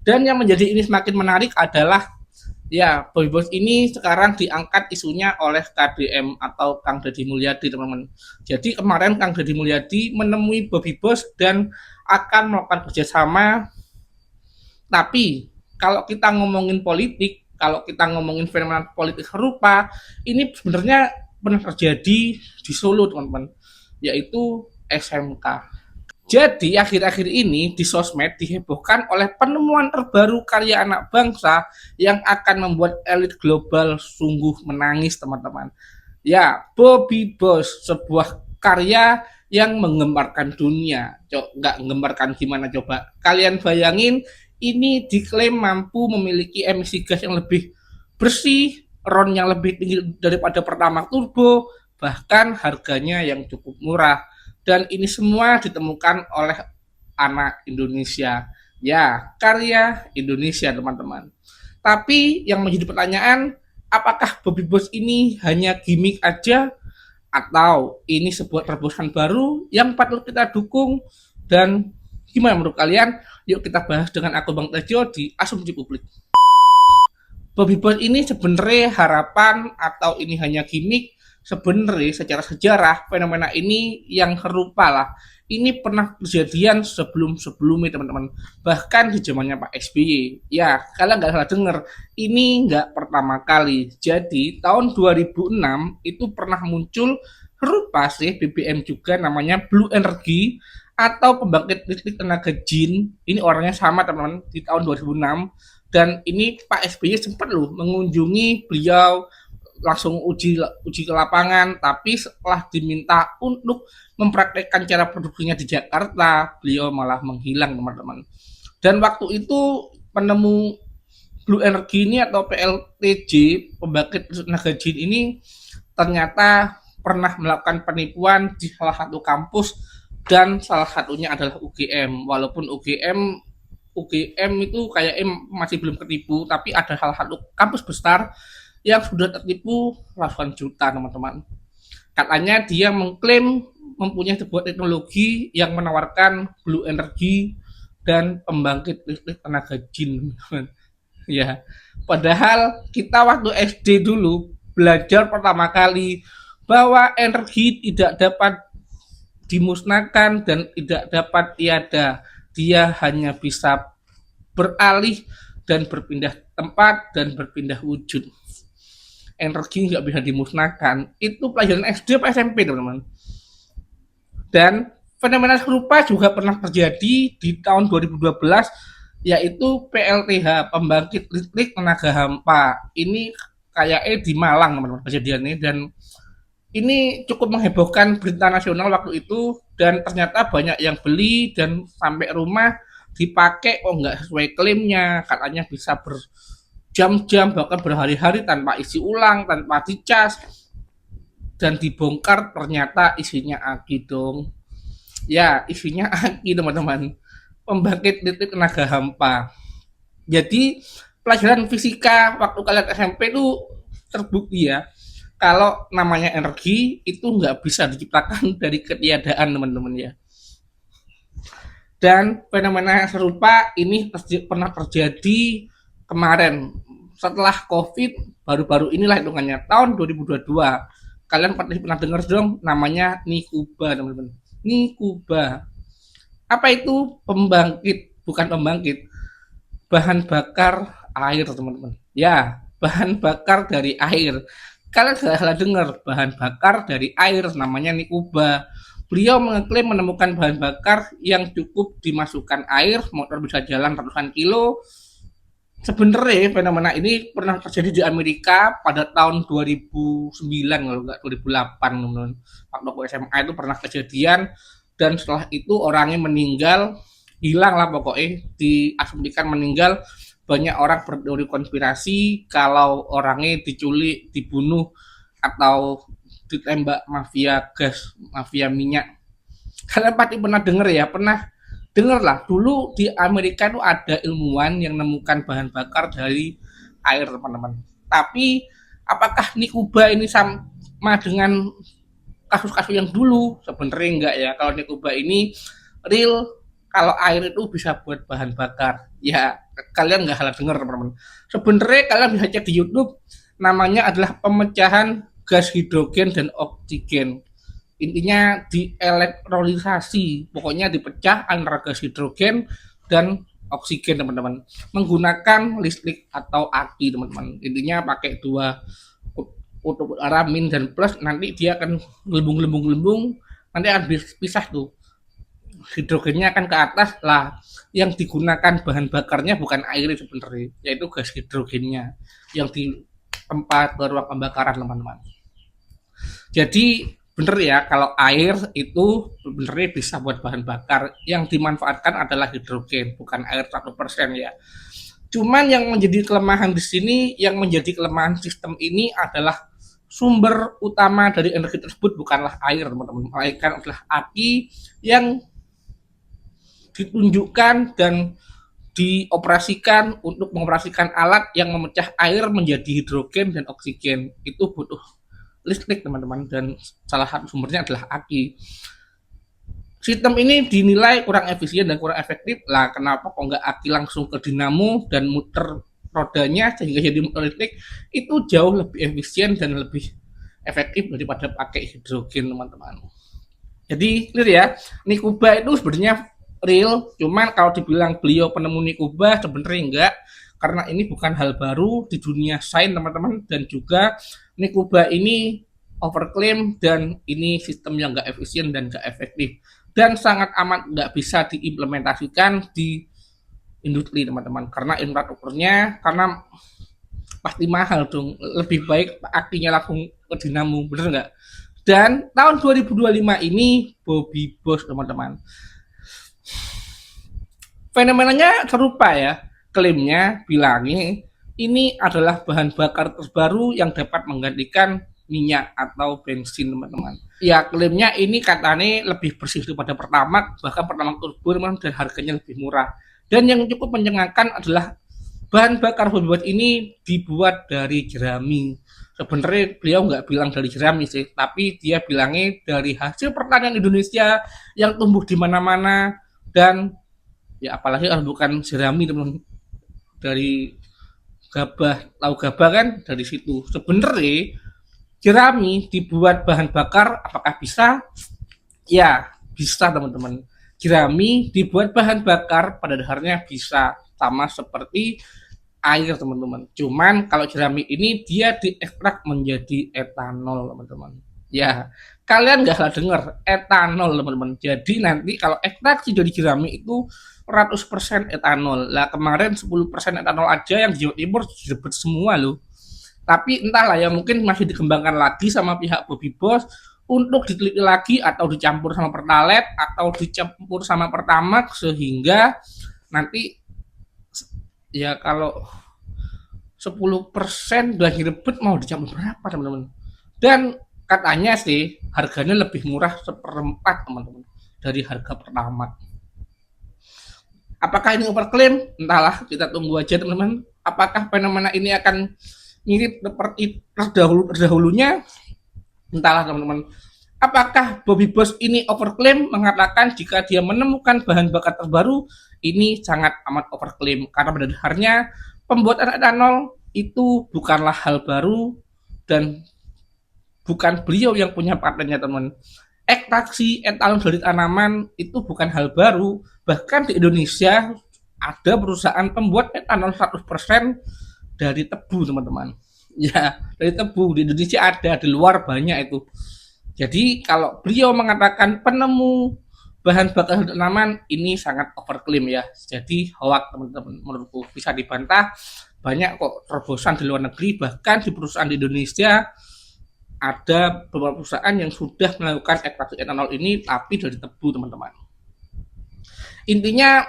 Dan yang menjadi ini semakin menarik adalah ya Boy Bos ini sekarang diangkat isunya oleh KDM atau Kang Deddy Mulyadi, teman-teman. Jadi kemarin Kang Deddy Mulyadi menemui Bobby Bos dan akan melakukan kerjasama. Tapi kalau kita ngomongin politik, kalau kita ngomongin fenomena politik serupa, ini sebenarnya pernah terjadi di Solo, teman-teman, yaitu SMK. Jadi akhir-akhir ini di sosmed dihebohkan oleh penemuan terbaru karya anak bangsa yang akan membuat elit global sungguh menangis, teman-teman. Ya, Bobby Bos, sebuah karya yang menggemparkan dunia. Nggak menggemparkan gimana coba? Kalian bayangin, ini diklaim mampu memiliki emisi gas yang lebih bersih, RON yang lebih tinggi daripada Pertamax Turbo, bahkan harganya yang cukup murah. Dan ini semua ditemukan oleh anak Indonesia. Ya, karya Indonesia, teman-teman. Tapi yang menjadi pertanyaan, apakah Bobby Bos ini hanya gimmick aja atau ini sebuah terobosan baru yang patut kita dukung? Dan gimana menurut kalian? Yuk kita bahas dengan aku Bang Tejo di Asumsi Publik. Bobby Bos ini sebenarnya harapan atau ini hanya gimmick? Sebenarnya secara sejarah fenomena ini yang serupa lah. Ini pernah kejadian sebelum-sebelumnya, teman-teman. Bahkan di zamannya Pak SBY. Ya, kalian nggak salah dengar. Ini nggak pertama kali. Jadi tahun 2006 itu pernah muncul serupa sih BBM juga, namanya Blue Energy atau pembangkit listrik tenaga jin. Ini orangnya sama, teman-teman, di tahun 2006. Dan ini Pak SBY sempat loh mengunjungi beliau, langsung uji ke lapangan, tapi setelah diminta untuk mempraktekkan cara produksinya di Jakarta, beliau malah menghilang, teman-teman. Dan waktu itu penemu Blue Energy ini atau PLTJ, pembangkit tenaga jin ini, ternyata pernah melakukan penipuan di salah satu kampus, dan salah satunya adalah UGM. Walaupun UGM itu kayaknya masih belum ketipu, tapi ada salah satu kampus besar yang sudah tertipu ratusan juta, teman-teman. Katanya dia mengklaim mempunyai sebuah teknologi yang menawarkan blue energy dan pembangkit listrik tenaga jin. Ya, padahal kita waktu SD dulu belajar pertama kali bahwa energi tidak dapat dimusnahkan dan tidak dapat tiada. Dia hanya bisa beralih dan berpindah tempat dan berpindah wujud. Energi nggak bisa dimusnahkan. Itu pelajaran SD atau SMP, teman-teman. Dan fenomena serupa juga pernah terjadi di tahun 2012, yaitu PLTH, pembangkit listrik tenaga hampa. Ini kayaknya di Malang, teman-teman, kejadiannya. Dan ini cukup menghebohkan berita nasional waktu itu, dan ternyata banyak yang beli dan sampai rumah dipakai, oh nggak sesuai klaimnya, katanya bisa berjam-jam bahkan berhari-hari tanpa isi ulang, tanpa dicas, dan dibongkar ternyata isinya aki dong. Ya, isinya aki, teman-teman, pembangkit listrik tenaga hampa. Jadi pelajaran fisika waktu kalian SMP itu terbukti ya, kalau namanya energi itu nggak bisa diciptakan dari ketiadaan, teman-teman ya. Dan fenomena serupa ini pernah terjadi kemarin setelah COVID, baru-baru inilah hitungannya tahun 2022. Kalian pernah dengar dong namanya Nikuba, teman-teman. Nikuba. Apa itu? Pembangkit, bukan pembangkit. Bahan bakar air, teman-teman. Ya, bahan bakar dari air. Kalian salah dengar, bahan bakar dari air, namanya Nikuba. Beliau mengklaim menemukan bahan bakar yang cukup dimasukkan air, motor bisa jalan ratusan kilo. Sebenarnya fenomena ini pernah terjadi di Amerika pada tahun 2009 kalau nggak 2008, teman-teman. Waktu aku SMA itu pernah kejadian, dan setelah itu orangnya meninggal, hilang lah pokoknya, diasumsikan meninggal. Banyak orang berteori konspirasi kalau orangnya diculik, dibunuh, atau ditembak mafia gas, mafia minyak. Kalian pasti pernah dengar ya, pernah dengar lah, dulu di Amerika itu ada ilmuwan yang menemukan bahan bakar dari air, teman-teman. Tapi apakah Nikuba ini sama dengan kasus-kasus yang dulu? Sebenarnya enggak ya. Kalau Nikuba ini real kalau air itu bisa buat bahan bakar. Ya, kalian nggak salah dengar teman-teman. Sebenarnya kalian bisa cek di YouTube, namanya adalah pemecahan gas hidrogen dan oksigen. Intinya dielektrolisasi, pokoknya dipecah antara gas hidrogen dan oksigen teman-teman, menggunakan listrik atau aki teman-teman. Intinya pakai dua kutub utara min dan plus, nanti dia akan gelembung, nanti akan pisah tuh, hidrogennya akan ke atas lah. Yang digunakan bahan bakarnya bukan air sebenarnya, yaitu gas hidrogennya yang di tempat ruang pembakaran teman-teman. Jadi bener ya, kalau air itu sebenarnya bisa buat bahan bakar, yang dimanfaatkan adalah hidrogen, bukan air 100% ya. Cuman yang menjadi kelemahan di sini, yang menjadi kelemahan sistem ini adalah sumber utama dari energi tersebut bukanlah air teman-teman, melainkan adalah aki yang ditunjukkan dan dioperasikan untuk mengoperasikan alat yang memecah air menjadi hidrogen dan oksigen. Itu butuh listrik teman-teman, dan salah satu sumbernya adalah aki. Sistem ini dinilai kurang efisien dan kurang efektif lah. Kenapa kok nggak aki langsung ke dinamo dan muter rodanya sehingga jadi motor listrik? Itu jauh lebih efisien dan lebih efektif daripada pakai hidrogen teman-teman. Jadi clear ya, Nikuba itu sebenarnya real, cuman kalau dibilang beliau penemu Nikuba sebenarnya enggak, karena ini bukan hal baru di dunia sains teman-teman, dan juga Nikuba ini overclaim dan ini sistem yang enggak efisien dan enggak efektif dan sangat amat nggak bisa diimplementasikan di industri teman-teman, karena infrastrukturnya, karena pasti mahal dong, lebih baik akinya langsung ke dinamo, bener nggak? Dan tahun 2025 ini Bobby Boss teman-teman, fenomenanya serupa ya, klaimnya bilangnya ini adalah bahan bakar terbaru yang dapat menggantikan minyak atau bensin teman-teman. Ya klaimnya ini katanya lebih bersih daripada Pertamax, bahkan Pertamax turbo teman, dan harganya lebih murah. Dan yang cukup mencengangkan adalah bahan bakar Bobby ini dibuat dari jerami. Sebenarnya beliau nggak bilang dari jerami sih, tapi dia bilangnya dari hasil pertanian Indonesia yang tumbuh di mana-mana, dan ya apalagi kalau bukan jerami teman, dari gabah, tahu gabah kan dari situ. Sebenarnya jerami dibuat bahan bakar, apakah bisa? Ya, bisa teman-teman. Jerami dibuat bahan bakar pada dasarnya bisa, sama seperti air teman-teman. Cuman kalau jerami ini dia diekstrak menjadi etanol teman-teman. Ya, kalian nggak salah dengar, etanol teman-teman. Jadi nanti kalau ekstraksi dari jerami itu 100% etanol. Lah kemarin 10% etanol aja yang di Jawa Timur direbut semua loh. Tapi entahlah ya, mungkin masih dikembangkan lagi sama pihak Bobby Boss untuk diteliti lagi atau dicampur sama Pertalite atau dicampur sama Pertamax, sehingga nanti ya kalau 10% udah direbut mau dicampur berapa teman-teman. Dan katanya sih harganya lebih murah seperempat teman-teman dari harga Pertamax. Apakah ini overclaim? Entahlah, kita tunggu aja teman-teman. Apakah fenomena ini akan mirip seperti terdahulunya? Entahlah teman-teman. Apakah Bobby Boss ini overclaim mengatakan jika dia menemukan bahan bakar terbaru? Ini sangat amat overclaim, karena pada dasarnya pembuatan etanol itu bukanlah hal baru dan bukan beliau yang punya patennya teman. Ekstraksi etanol dari tanaman itu bukan hal baru, bahkan di Indonesia ada perusahaan pembuat etanol 100% dari tebu teman-teman. Ya, dari tebu di Indonesia ada, di luar banyak itu. Jadi kalau beliau mengatakan penemu bahan bakar tanaman, ini sangat overclaim ya. Jadi hoax teman-teman, menurutku bisa dibantah. Banyak kok terobosan di luar negeri, bahkan di perusahaan di Indonesia ada beberapa perusahaan yang sudah melakukan ekstraksi etanol ini tapi dari tebu teman-teman. Intinya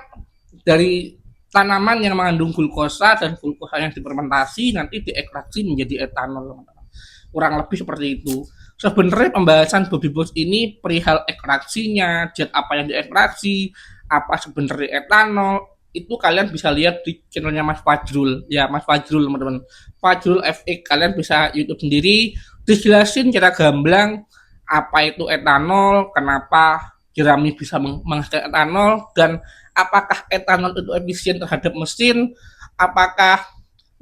dari tanaman yang mengandung glukosa, dan glukosa yang difermentasi nanti diekstraksi menjadi etanol teman-teman. Kurang lebih seperti itu. Sebenarnya pembahasan Bobby Boss ini perihal ekstraksinya, zat apa yang diekstraksi, apa sebenarnya etanol, itu kalian bisa lihat di channelnya Mas Fajrul. Ya, Mas Fajrul teman-teman. Fajrul FX, kalian bisa YouTube sendiri, dijelasin secara gamblang apa itu etanol, kenapa jerami bisa menghasilkan etanol, dan apakah etanol itu efisien terhadap mesin, apakah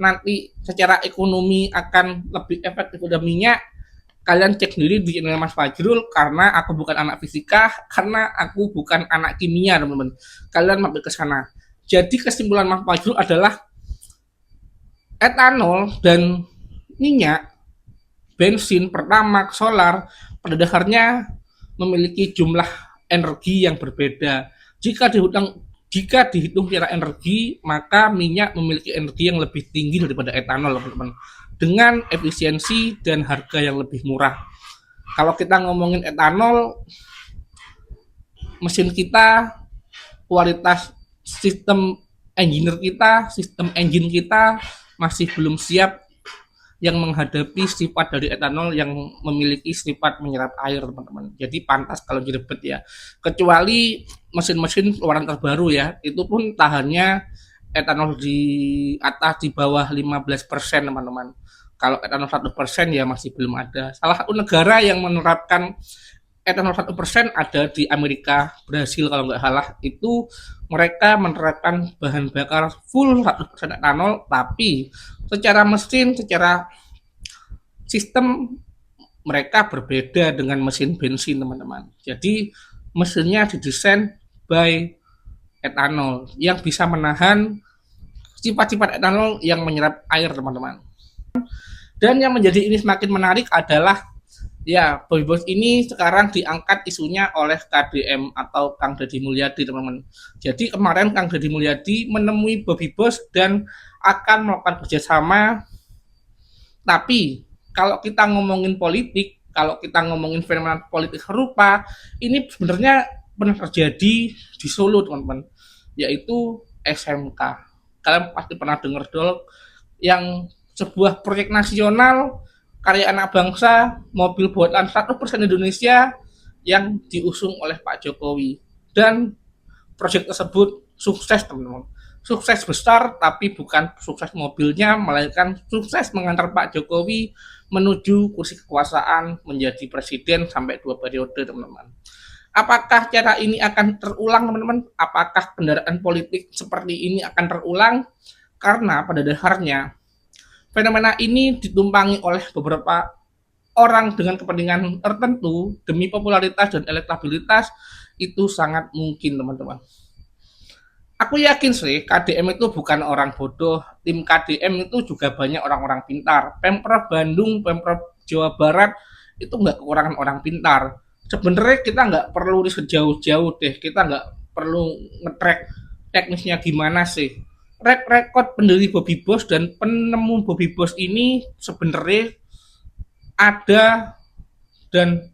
nanti secara ekonomi akan lebih efektif dari minyak. Kalian cek sendiri di channel Mas Fajrul, karena aku bukan anak fisika, karena aku bukan anak kimia, teman-teman. Kalian mampir ke sana. Jadi kesimpulan Mas Fajrul adalah etanol dan minyak, bensin, pertamax, solar pada dasarnya memiliki jumlah energi yang berbeda. Jika dihitung secara energi, maka minyak memiliki energi yang lebih tinggi daripada etanol, teman-teman, dengan efisiensi dan harga yang lebih murah. Kalau kita ngomongin etanol, mesin kita, kualitas sistem engine kita masih belum siap yang menghadapi sifat dari etanol yang memiliki sifat menyerap air, teman-teman. Jadi pantas kalau direbet ya. Kecuali mesin-mesin keluaran terbaru ya, itu pun tahannya etanol di atas di bawah 15%, teman-teman. Kalau etanol 100% ya masih belum ada. Salah satu negara yang menerapkan etanol 1% ada di Amerika, Brasil kalau nggak salah. Itu mereka menerapkan bahan bakar full 100% etanol, tapi secara mesin, secara sistem mereka berbeda dengan mesin bensin, teman-teman. Jadi mesinnya didesain by etanol yang bisa menahan sifat-sifat etanol yang menyerap air, teman-teman. Dan yang menjadi ini semakin menarik adalah ya, Bobby Boss ini sekarang diangkat isunya oleh KDM atau Kang Deddy Mulyadi, teman-teman. Jadi kemarin Kang Deddy Mulyadi menemui Bobby Boss dan akan melakukan kerjasama. Tapi kalau kita ngomongin politik, kalau kita ngomongin fenomena politik serupa, ini sebenarnya pernah terjadi di Solo, teman-teman, yaitu SMK. Kalian pasti pernah dengar dong, yang sebuah proyek nasional karya anak bangsa, mobil buatan 100% Indonesia yang diusung oleh Pak Jokowi. Dan proyek tersebut sukses, teman-teman. Sukses besar, tapi bukan sukses mobilnya, melainkan sukses mengantar Pak Jokowi menuju kursi kekuasaan menjadi presiden sampai 2 periode, teman-teman. Apakah cara ini akan terulang, teman-teman? Apakah kendaraan politik seperti ini akan terulang? Karena pada dasarnya fenomena ini ditumpangi oleh beberapa orang dengan kepentingan tertentu demi popularitas dan elektabilitas. Itu sangat mungkin, teman-teman. Aku yakin sih KDM itu bukan orang bodoh. Tim KDM itu juga banyak orang-orang pintar. Pemprov Bandung, Pemprov Jawa Barat itu nggak kekurangan orang pintar. Sebenarnya kita nggak perlu riset jauh-jauh deh. Kita nggak perlu nge-track teknisnya gimana sih. Rekod pendiri Bobby Boss dan penemu Bobby Boss ini sebenarnya ada, dan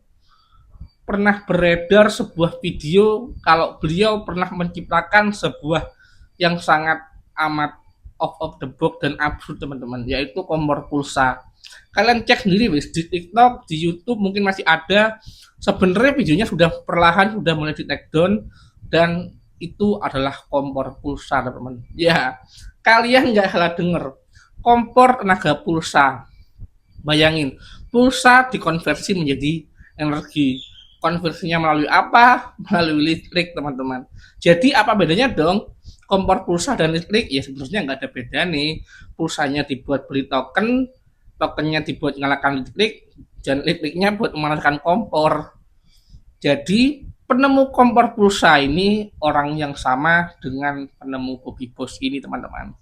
pernah beredar sebuah video kalau beliau pernah menciptakan sebuah yang sangat amat of the box dan absurd, teman-teman, yaitu kompor pulsa. Kalian cek sendiri wis di TikTok, di YouTube mungkin masih ada. Sebenarnya videonya sudah perlahan sudah mulai di take down, dan itu adalah kompor pulsa, teman-teman. Ya, kalian nggak salah denger, kompor tenaga pulsa. Bayangin, pulsa dikonversi menjadi energi. Konversinya melalui apa? Melalui listrik, teman-teman. Jadi apa bedanya dong kompor pulsa dan listrik? Ya sebenarnya nggak ada beda nih. Pulsanya dibuat beli token, tokennya dibuat nyalakan listrik, dan listriknya buat memanaskan kompor. Jadi penemu kompor pulsa ini orang yang sama dengan penemu Bobby Boss ini, teman-teman.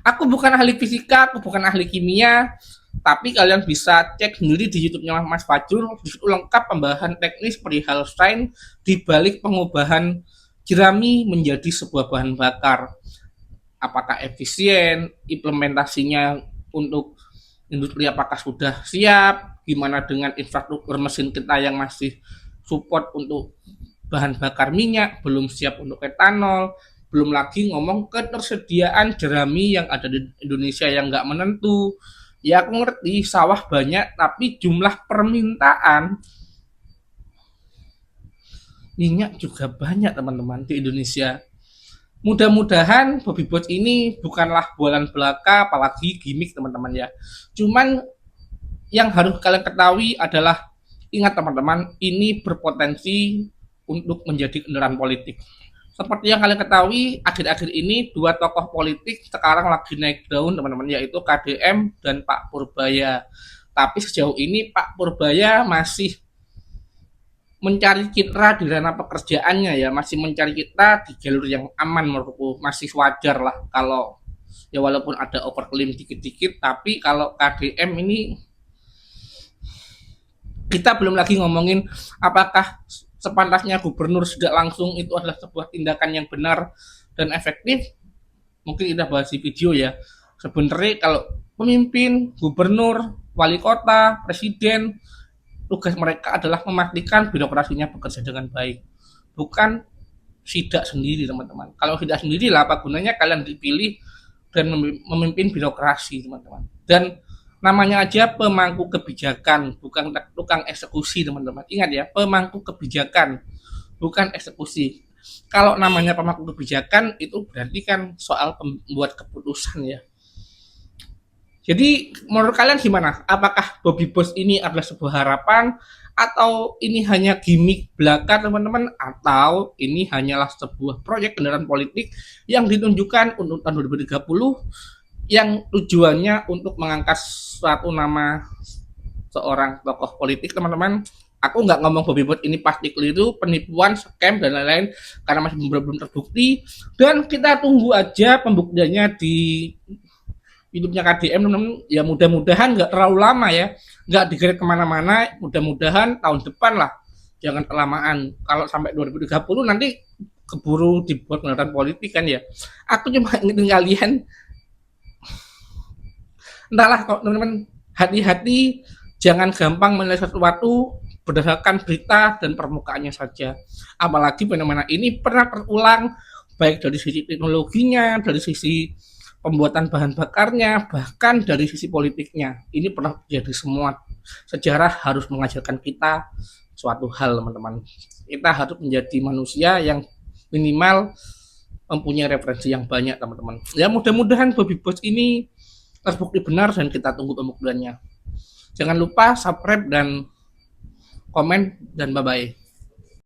Aku bukan ahli fisika, aku bukan ahli kimia, tapi kalian bisa cek sendiri di YouTube-nya Mas Fajrul. Di situ lengkap pembahasan teknis perihal sains di balik pengubahan jerami menjadi sebuah bahan bakar. Apakah efisien, implementasinya untuk industri apakah sudah siap, gimana dengan infrastruktur mesin kita yang masih support untuk bahan bakar minyak, belum siap untuk etanol, belum lagi ngomong ketersediaan jerami yang ada di Indonesia yang nggak menentu. Ya aku ngerti sawah banyak, tapi jumlah permintaan minyak juga banyak, teman-teman, di Indonesia. Mudah-mudahan Bobby Boss ini bukanlah bualan belaka, apalagi gimmick, teman-teman ya. Cuman yang harus kalian ketahui adalah Ingat teman-teman, ini berpotensi untuk menjadi kendaraan politik. Seperti yang kalian ketahui, akhir-akhir ini dua tokoh politik sekarang lagi naik daun teman-teman, yaitu KDM dan Pak Purbaya. Tapi sejauh ini Pak Purbaya masih mencari citra di ranah pekerjaannya ya, masih mencari citra di jalur yang aman menurutku, masih wajar lah kalau ya walaupun ada overclaim dikit-dikit, tapi kalau KDM ini kita belum lagi ngomongin apakah sepantasnya gubernur sudah langsung itu adalah sebuah tindakan yang benar dan efektif. Mungkin kita bahas di video ya. Sebenarnya kalau pemimpin, gubernur, wali kota, presiden, tugas mereka adalah memastikan birokrasinya bekerja dengan baik, bukan sidak sendiri teman-teman. Kalau sidak sendiri lah apa gunanya kalian dipilih dan memimpin birokrasi teman-teman. Dan namanya aja pemangku kebijakan, bukan tukang eksekusi teman-teman. Ingat ya, pemangku kebijakan, bukan eksekusi. Kalau namanya pemangku kebijakan itu berarti kan soal pembuat keputusan ya. Jadi menurut kalian gimana? Apakah Bobby Boss ini adalah sebuah harapan atau ini hanya gimmick belaka teman-teman, atau ini hanyalah sebuah proyek kendaraan politik yang ditunjukkan untuk tahun 2030 yang tujuannya untuk mengangkat suatu nama seorang tokoh politik teman-teman. Aku nggak ngomong Bobby Boss ini pasti keliru, penipuan, scam dan lain-lain karena masih belum terbukti, dan kita tunggu aja pembuktiannya di hidupnya KDM teman-teman. Ya mudah-mudahan nggak terlalu lama ya, nggak digeret kemana-mana, mudah-mudahan tahun depan lah, jangan kelamaan. Kalau sampai 2030 nanti keburu dibuat kendaraan politik kan ya. Aku cuma ingin kalian entahlah kok teman-teman, hati-hati, jangan gampang menilai sesuatu berdasarkan berita dan permukaannya saja. Apalagi fenomena ini pernah terulang baik dari sisi teknologinya, dari sisi pembuatan bahan bakarnya, bahkan dari sisi politiknya. Ini pernah terjadi semua. Sejarah harus mengajarkan kita suatu hal teman-teman. Kita harus menjadi manusia yang minimal mempunyai referensi yang banyak teman-teman. Ya mudah-mudahan Bobby Boss ini terbukti benar dan kita tunggu pembuktiannya. Jangan lupa subscribe dan komen dan bye-bye.